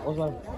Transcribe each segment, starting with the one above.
اسمعني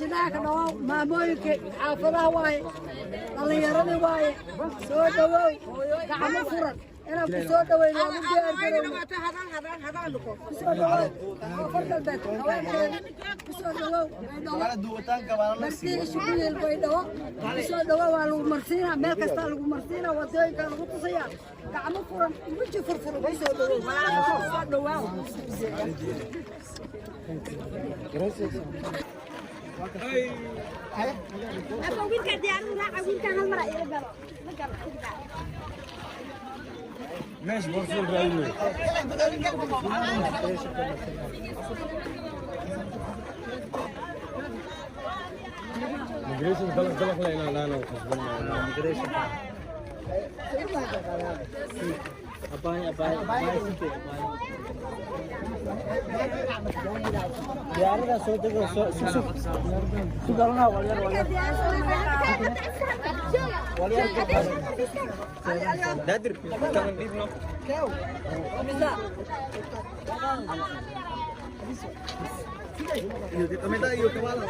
dadweynaha ka dhawaaq maamooyinka xaafadaha waaye dhallinyaradii waaye soo dhawow gacmo furan inaan ku soo dhaweyno ugu diyaargarowno kusoo dhawow koonfur galbeed haweenkeeda kusoo dhawow martiga shugulyeel baydhabo kusoo dhawow waa lagu marsiinaa meel kastaa lagu marsiinaa wadooyinkaa lagu tusayaa gacmo furan weji furfuran kusoo dhawow soo dhawaaw ماشي برسول رايوي ميجريشن دلق لا ميجريشن أباي سيتي यार ना सोते को सुधारना वालियर Dadar tangan di no Iyo kita minta iyo kepala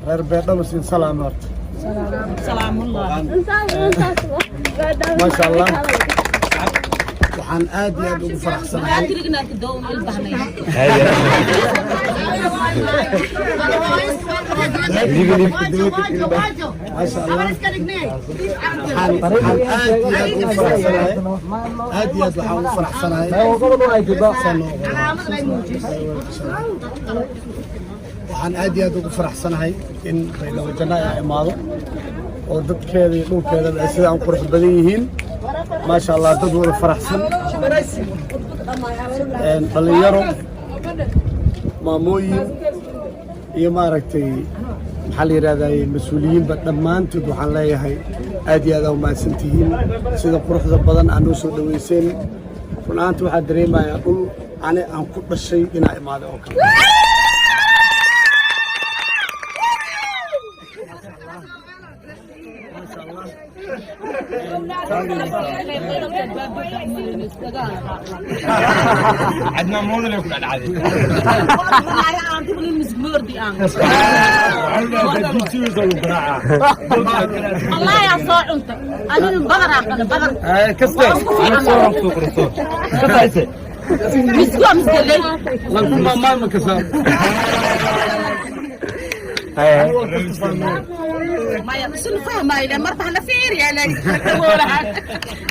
غير بيضة بس سلام ورد سلام الله ما شاء الله وحن آدي أبو فرح سنة أدركنا الدوم البحرين ما شاء الله حن آدي أبو فرح سنة آدي أبو فرح سنة waxaan aad iyo aad ugu faraxsanahay in baydhabo janno ay imaado oo dadkeeda iyo dhulkeeda ay sidaan qurux badan yihiin maasha allah dad wada faraxsan dhalinyaro maamooyin iyo maaragtay maxaa la yidhahdaa mas-uuliyiinba dhammaantood waxaan leeyahay aad iyo aad aa umahadsan tihiin sida quruxda badan aan noo soo dhaweyseen run ahaanta waxaa dareemayaa dhul ani aan ku dhashay inaa imaaday oo kale عندنا موديل يكون على عادي الله يا صاع انت انا البقره انا بقره كسر انا صور سوق الصور كسر مسكوا مسكلي ما كسر ما يصير فاهمه الى مرتاح لفير يعني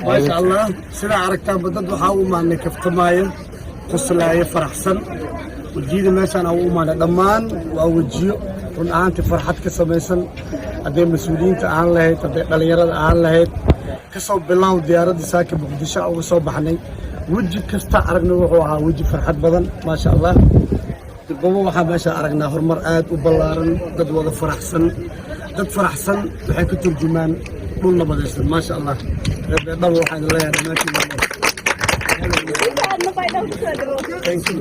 ما شاء الله سيدا عركتان بدد waxaa u maanay kaftamaayo qoslaaya faraxsan wajida meeshan oo u maanay dhamaan waa wajiyo run ahaantii farxad ka samaysan haday mas'uuliyiinta aan lahayd haday dhalinyarada aan lahayd ka soo bilow diyaaradda saaka muqdisho uga soo baxnay waji kasta aragna wuxuu ahaa waji farxad badan ma sha Allah dibba waxaa meesha aragnaa horumar aad u ballaaran dad wada faraxsan dad faraxsan waxay ka turjumaan dhul nabadaysan ma sha Allah beedhabo waxaan leeyahay dhammaantiin thank you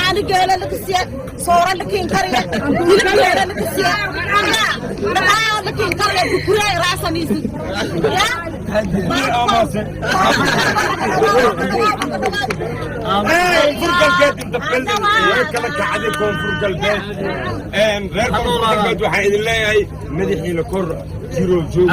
أنا قايلة لك السياق صورة لك إنكارية قايلة لك السياق أنا لك إنكارية بكرة رأسا نيسي فرق البيت انت بكلم ويكلك عليكم فرق البيت غير فرق البيت وحيد الله مدحي لكر جيرو جو